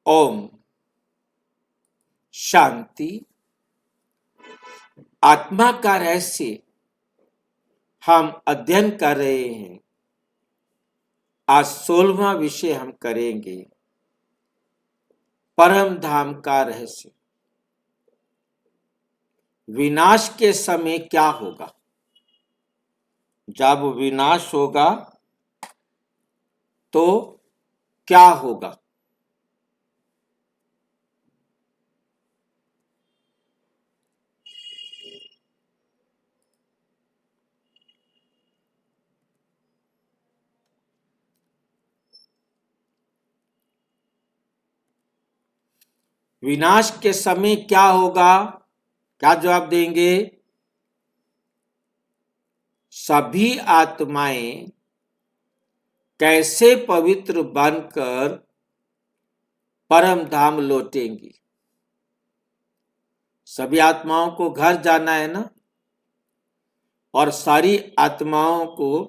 ओम शांति। आत्मा का रहस्य हम अध्ययन कर रहे हैं। आज 16वां विषय हम करेंगे, परम धाम का रहस्य। विनाश के समय क्या होगा? जब विनाश होगा तो क्या होगा? विनाश के समय क्या होगा? क्या जवाब देंगे? सभी आत्माएं कैसे पवित्र बनकर परम धाम लौटेंगी? सभी आत्माओं को घर जाना है ना, और सारी आत्माओं को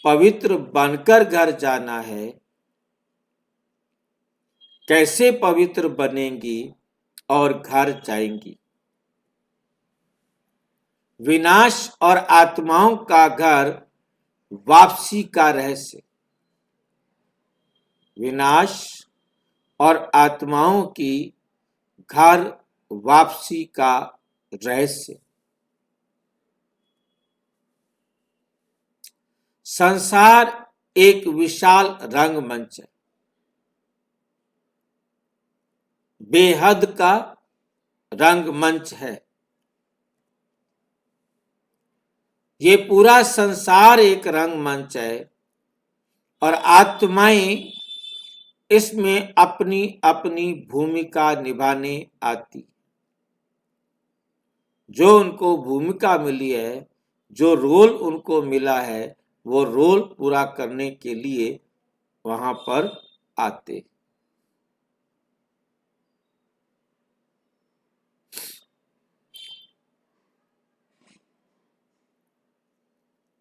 पवित्र बनकर घर जाना है। कैसे पवित्र बनेंगी और घर जाएंगी? विनाश और आत्माओं का घर वापसी का रहस्य। विनाश और आत्माओं की घर वापसी का रहस्य। संसार एक विशाल रंगमंच है, बेहद का रंगमंच है। ये पूरा संसार एक रंगमंच है और आत्माएं इसमें अपनी अपनी भूमिका निभाने आती। जो उनको भूमिका मिली है, जो रोल उनको मिला है, वो रोल पूरा करने के लिए वहां पर आते।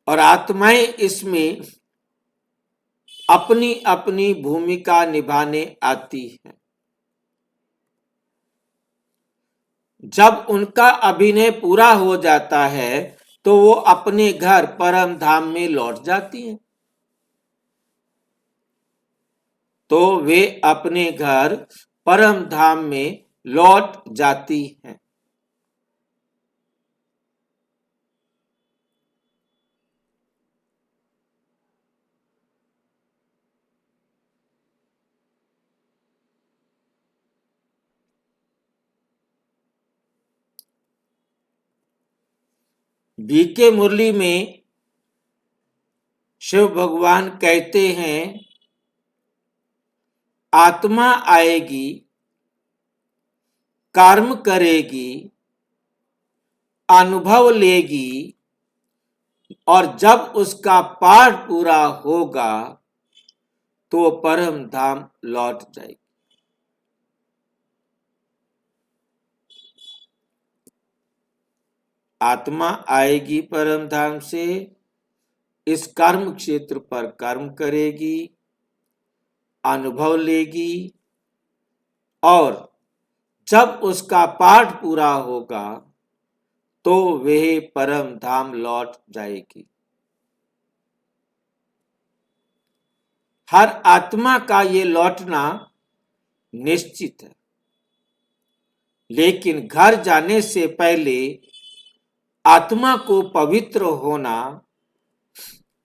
और आत्माएं इसमें अपनी अपनी भूमिका निभाने आती हैं। जब उनका अभिनय पूरा हो जाता है तो वो अपने घर परम धाम में लौट जाती हैं। तो वे अपने घर परम धाम में लौट जाती हैं। बीके मुरली में शिव भगवान कहते हैं, आत्मा आएगी, कर्म करेगी, अनुभव लेगी, और जब उसका पाठ पूरा होगा तो परम धाम लौट जाएगी। आत्मा आएगी परम धाम से, इस कर्म क्षेत्र पर कर्म करेगी, अनुभव लेगी, और जब उसका पाठ पूरा होगा तो वह परम धाम लौट जाएगी। हर आत्मा का ये लौटना निश्चित है, लेकिन घर जाने से पहले आत्मा को पवित्र होना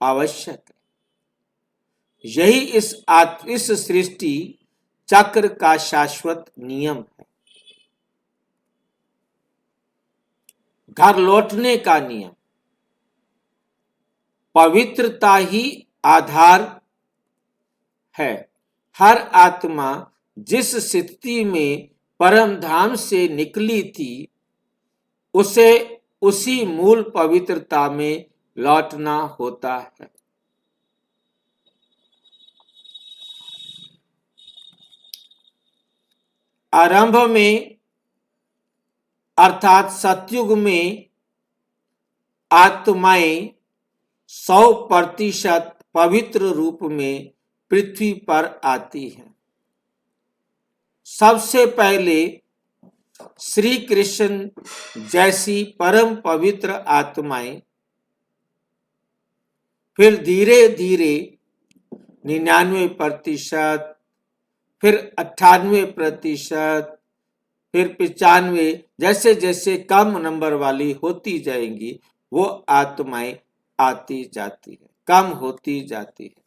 आवश्यक है। यही इस सृष्टि चक्र का शाश्वत नियम है, घर लौटने का नियम। पवित्रता ही आधार है। हर आत्मा जिस स्थिति में परम धाम से निकली थी, उसे उसी मूल पवित्रता में लौटना होता है। आरंभ में अर्थात सतयुग में आत्माएं 100% पवित्र रूप में पृथ्वी पर आती हैं। सबसे पहले श्री कृष्ण जैसी परम पवित्र आत्माएं, फिर धीरे धीरे 99%, फिर 98%, फिर 95, जैसे जैसे कम नंबर वाली होती जाएंगी वो आत्माएं आती जाती है, कम होती जाती है।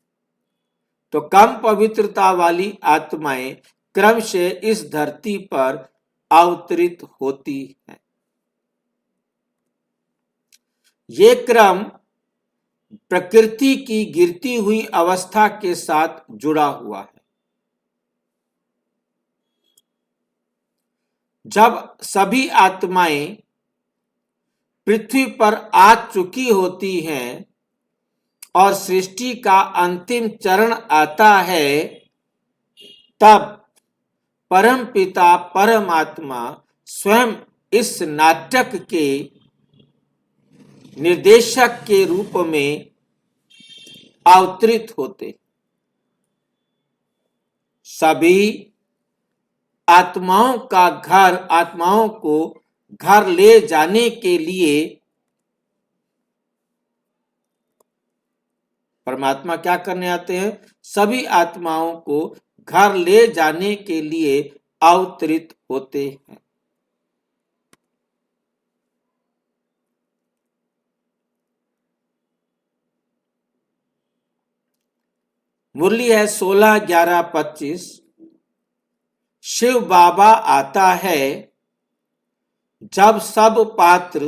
तो कम पवित्रता वाली आत्माएं क्रम से इस धरती पर अवतरित होती हैं। ये क्रम प्रकृति की गिरती हुई अवस्था के साथ जुड़ा हुआ है। जब सभी आत्माएं पृथ्वी पर आ चुकी होती हैं और सृष्टि का अंतिम चरण आता है, तब परम पिता परमात्मा स्वयं इस नाटक के निर्देशक के रूप में अवतरित होते। सभी आत्माओं का घर, आत्माओं को घर ले जाने के लिए परमात्मा क्या करने आते हैं? सभी आत्माओं को घर ले जाने के लिए अवतरित होते हैं। मुरली है 16-11-25। शिव बाबा आता है जब सब पात्र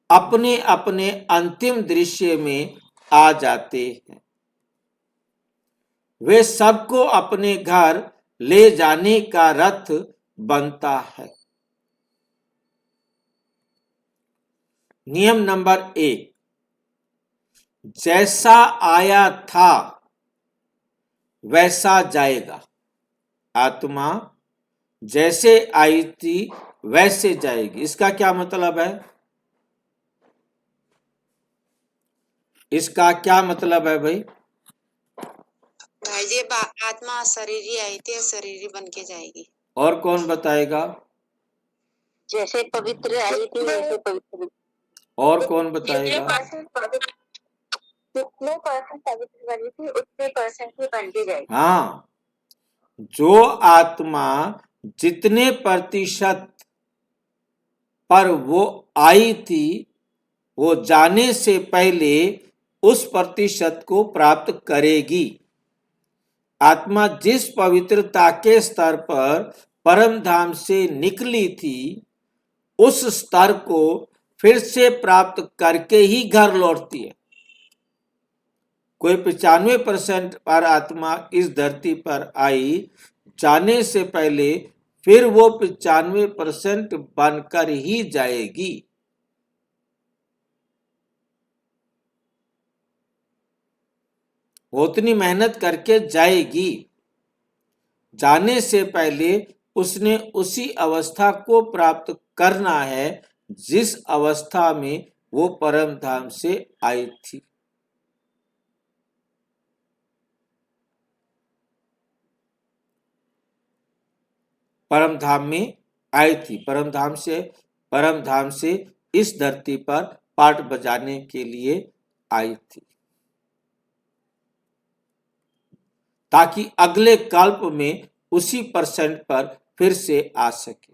अपने अपने अंतिम दृश्य में आ जाते हैं। वे सबको अपने घर ले जाने का रथ बनता है। नियम नंबर 1, जैसा आया था वैसा जाएगा। आत्मा जैसे आई थी वैसे जाएगी। इसका क्या मतलब है? इसका क्या मतलब है भाई? भाई जी, आत्मा शरीर ही आई थी, शरीर ही बन के जाएगी। और कौन बताएगा? जैसे पवित्र आई थी वैसे पवित्र। और कौन बताएगा? जितने परसेंट पवित्र बनी थी उतने परसेंट ही बन के जाएगी। हाँ, जो आत्मा जितने प्रतिशत पर वो आई थी, वो जाने से पहले उस प्रतिशत को प्राप्त करेगी। आत्मा जिस पवित्रता के स्तर पर परम धाम से निकली थी, उस स्तर को फिर से प्राप्त करके ही घर लौटती है। कोई 95% पर आत्मा इस धरती पर आई, जाने से पहले फिर वो 95% बनकर ही जाएगी। वो उतनी मेहनत करके जाएगी। जाने से पहले उसने उसी अवस्था को प्राप्त करना है जिस अवस्था में वो परम धाम से आई थी। परम धाम में आई थी, परम धाम से इस धरती पर पाठ बजाने के लिए आई थी, ताकि अगले कल्प में उसी परसेंट पर फिर से आ सके।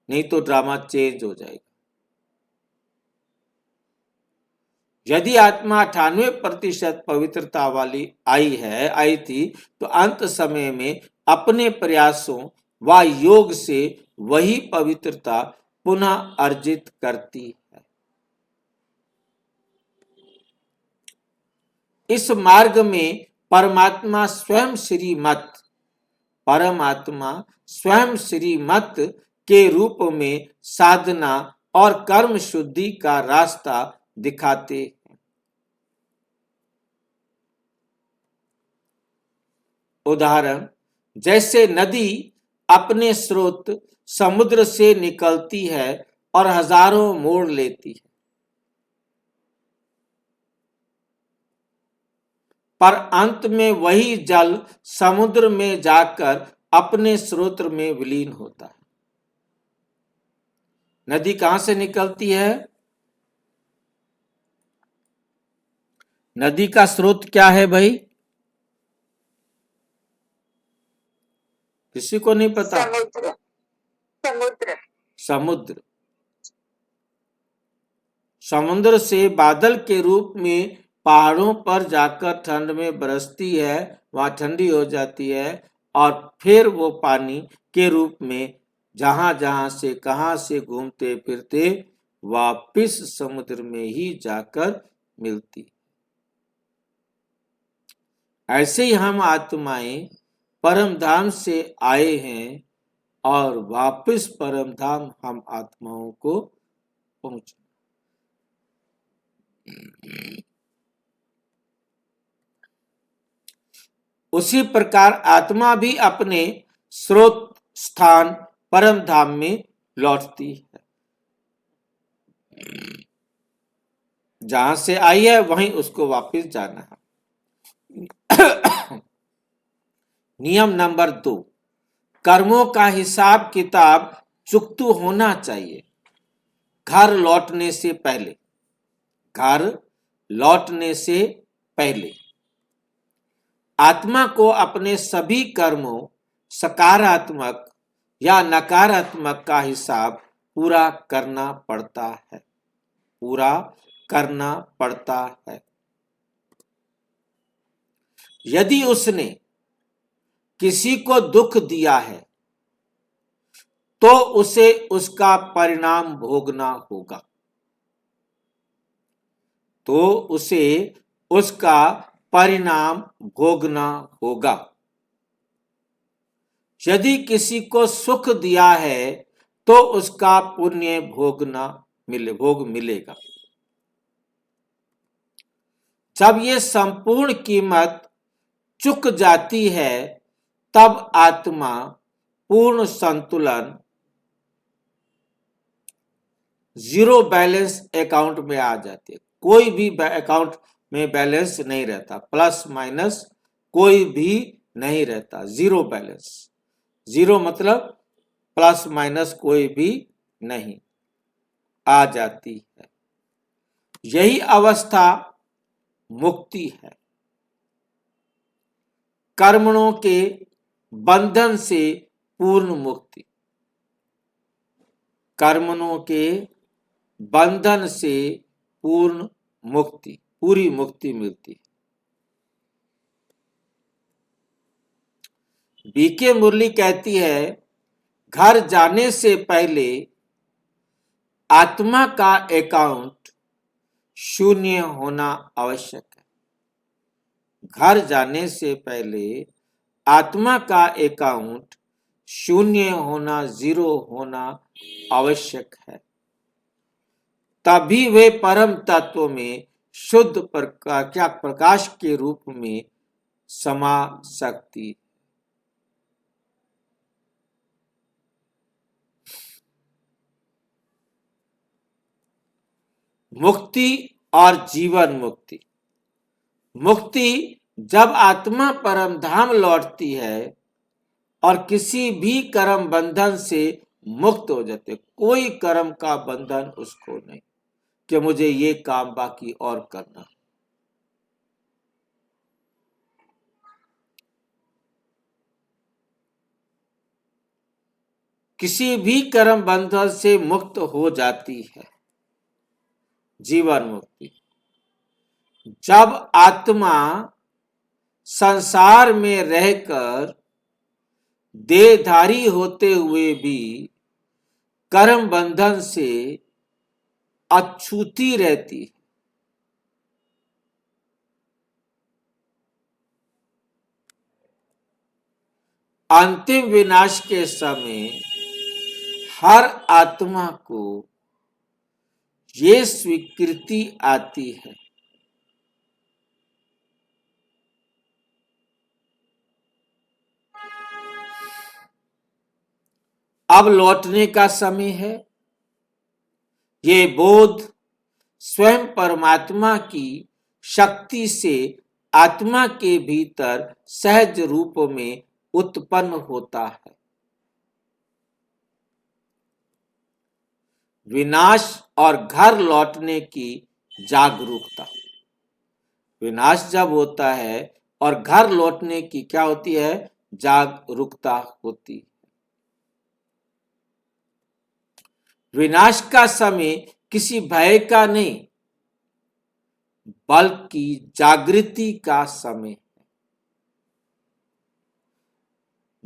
नहीं तो ड्रामा चेंज हो जाएगा। यदि आत्मा 98% पवित्रता वाली आई थी, तो अंत समय में अपने प्रयासों व योग से वही पवित्रता पुनः अर्जित करती है। इस मार्ग में परमात्मा स्वयं श्रीमत के रूप में साधना और कर्म शुद्धि का रास्ता दिखाते हैं। उदाहरण, जैसे नदी अपने स्रोत समुद्र से निकलती है और हजारों मोड़ लेती है, पर अंत में वही जल समुद्र में जाकर अपने स्रोत में विलीन होता है। नदी कहां से निकलती है? नदी का स्रोत क्या है भाई? किसी को नहीं पता? समुद्र। समुद्र। समुद्र। समुद्र से बादल के रूप में पहाड़ों पर जाकर ठंड में बरसती है, वहां ठंडी हो जाती है, और फिर वो पानी के रूप में जहां जहां से कहां से घूमते फिरते वापिस समुद्र में ही जाकर मिलती। ऐसे ही हम आत्माएं परम धाम से आए हैं और वापिस परम धाम हम आत्माओं को पहुंच। उसी प्रकार आत्मा भी अपने स्रोत स्थान परम धाम में लौटती है। जहां से आई है वहीं उसको वापस जाना है। नियम नंबर 2, कर्मों का हिसाब किताब चुकतू होना चाहिए घर लौटने से पहले। घर लौटने से पहले आत्मा को अपने सभी कर्मों, सकारात्मक या नकारात्मक का हिसाब पूरा करना पड़ता है। पूरा करना पड़ता है। यदि उसने किसी को दुख दिया है तो उसे उसका परिणाम भोगना होगा। तो उसे उसका परिणाम भोगना होगा। यदि किसी को सुख दिया है तो उसका पुण्य भोग मिलेगा। जब ये संपूर्ण कीमत चुक जाती है तब आत्मा पूर्ण संतुलन, जीरो बैलेंस अकाउंट में आ जाती है। कोई भी अकाउंट में बैलेंस नहीं रहता, प्लस माइनस कोई भी नहीं रहता, जीरो बैलेंस। जीरो मतलब प्लस माइनस कोई भी नहीं आ जाती है। यही अवस्था मुक्ति है। कर्मों के बंधन से पूर्ण मुक्ति। कर्मों के बंधन से पूर्ण मुक्ति, पूरी मुक्ति मिलती है। बीके मुरली कहती है, घर जाने से पहले आत्मा का अकाउंट शून्य होना आवश्यक है। घर जाने से पहले आत्मा का अकाउंट शून्य होना, जीरो होना आवश्यक है। तभी वे परम तत्व में शुद्ध प्रकाश के रूप में समा सकती। मुक्ति और जीवन मुक्ति। मुक्ति जब आत्मा परम धाम लौटती है और किसी भी कर्म बंधन से मुक्त हो जाते। कोई कर्म का बंधन उसको नहीं कि मुझे ये काम बाकी और करना। किसी भी कर्म बंधन से मुक्त हो जाती है। जीवन मुक्ति जब आत्मा संसार में रहकर देहधारी होते हुए भी कर्म बंधन से अछूती रहती है। अंतिम विनाश के समय हर आत्मा को ये स्वीकृति आती है, अब लौटने का समय है। ये बोध स्वयं परमात्मा की शक्ति से आत्मा के भीतर सहज रूप में उत्पन्न होता है। विनाश और घर लौटने की जागरूकता। विनाश जब होता है और घर लौटने की क्या होती है? जागरूकता होती है। विनाश का समय किसी भय का नहीं बल्कि जागृति का समय।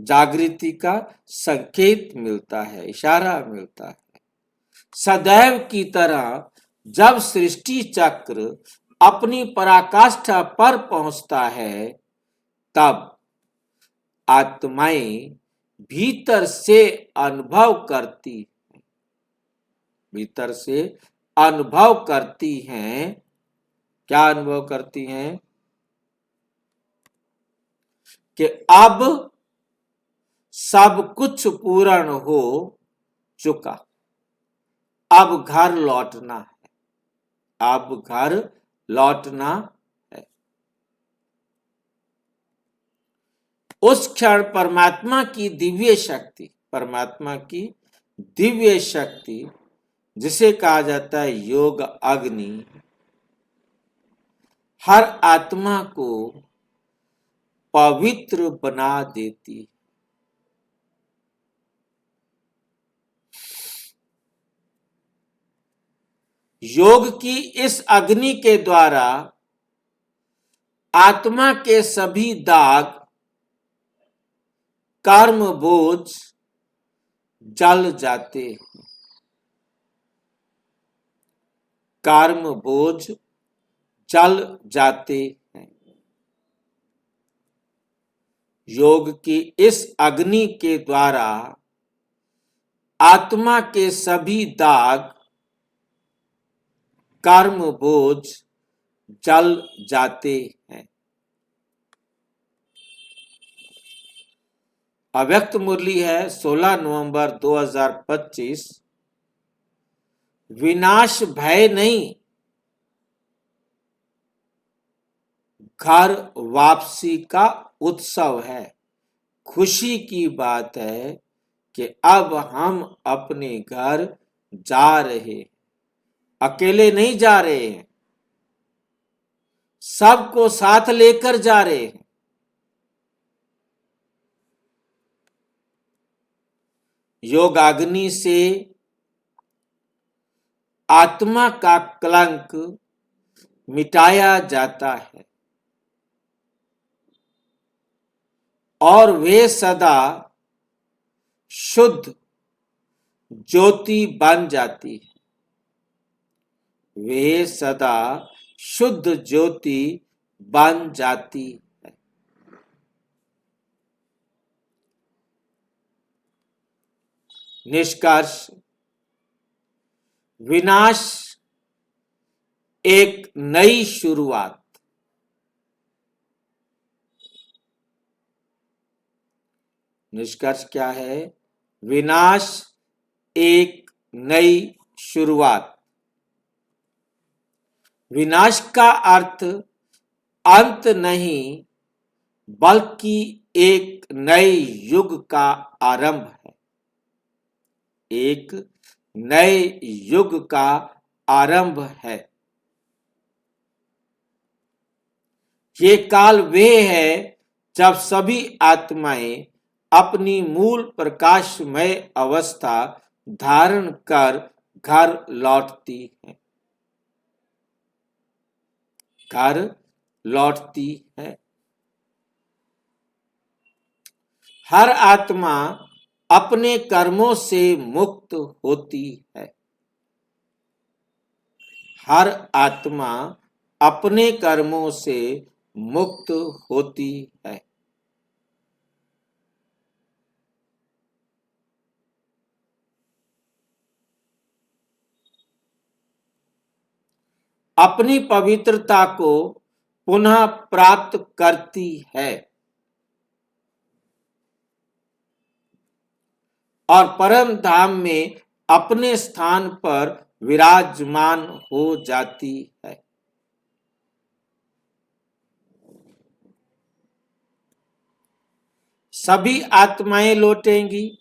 जागृति का संकेत मिलता है, इशारा मिलता है। सदैव की तरह जब सृष्टि चक्र अपनी पराकाष्ठा पर पहुंचता है तब आत्माएं भीतर से अनुभव करती भीतर से अनुभव करती हैं। क्या अनुभव करती हैं? कि अब सब कुछ पूर्ण हो चुका, अब घर लौटना है, अब घर लौटना है। उस क्षण परमात्मा की दिव्य शक्ति जिसे कहा जाता है योग अग्नि, हर आत्मा को पवित्र बना देती। योग की इस अग्नि के द्वारा आत्मा के सभी दाग, कर्म बोझ जल जाते हैं। कर्म बोझ जल जाते हैं। योग की इस अग्नि के द्वारा आत्मा के सभी दाग, कर्म बोझ जल जाते हैं। अव्यक्त मुरली है 16 नवंबर 2025। विनाश भय नहीं, घर वापसी का उत्सव है। खुशी की बात है कि अब हम अपने घर जा रहे, अकेले नहीं जा रहे हैं, सबको साथ लेकर जा रहे हैं। योगाग्नि से आत्मा का कलंक मिटाया जाता है और वे सदा शुद्ध ज्योति बन जाती है। वे सदा शुद्ध ज्योति बन जाती है। निष्कर्ष, विनाश एक नई शुरुआत। निष्कर्ष क्या है? विनाश एक नई शुरुआत। विनाश का अर्थ अंत नहीं बल्कि एक नए युग का आरंभ है। एक नए युग का आरंभ है। ये काल वे है जब सभी आत्माएं अपनी मूल प्रकाशमय अवस्था धारण कर घर लौटती हैं। घर लौटती है। हर आत्मा अपने कर्मों से मुक्त होती है। हर आत्मा अपने कर्मों से मुक्त होती है। अपनी पवित्रता को पुनः प्राप्त करती है और परम धाम में अपने स्थान पर विराजमान हो जाती है। सभी आत्माएं लौटेंगी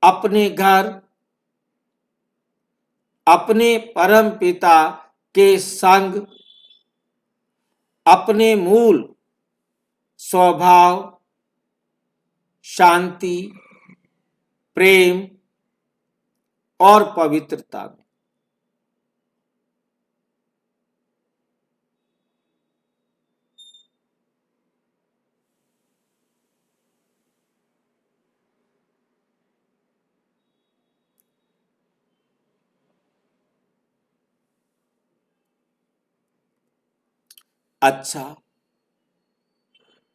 अपने घर, अपने परम पिता के संग, अपने मूल स्वभाव, शांति, प्रेम और पवित्रता में। अच्छा,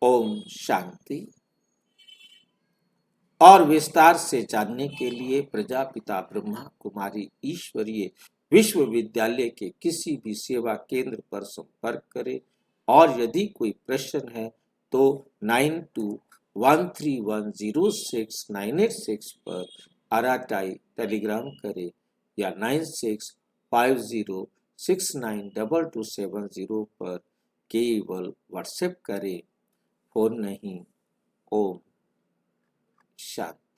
ओम शांति। और विस्तार से जानने के लिए प्रजापिता ब्रह्मा कुमारी ईश्वरीय विश्वविद्यालय के किसी भी सेवा केंद्र पर संपर्क करें और यदि कोई प्रश्न है तो 9213106986 पर अराटाई टेलीग्राम करें या 9650692270 पर केवल व्हाट्सएप करें, फोन नहीं। ओम शांति।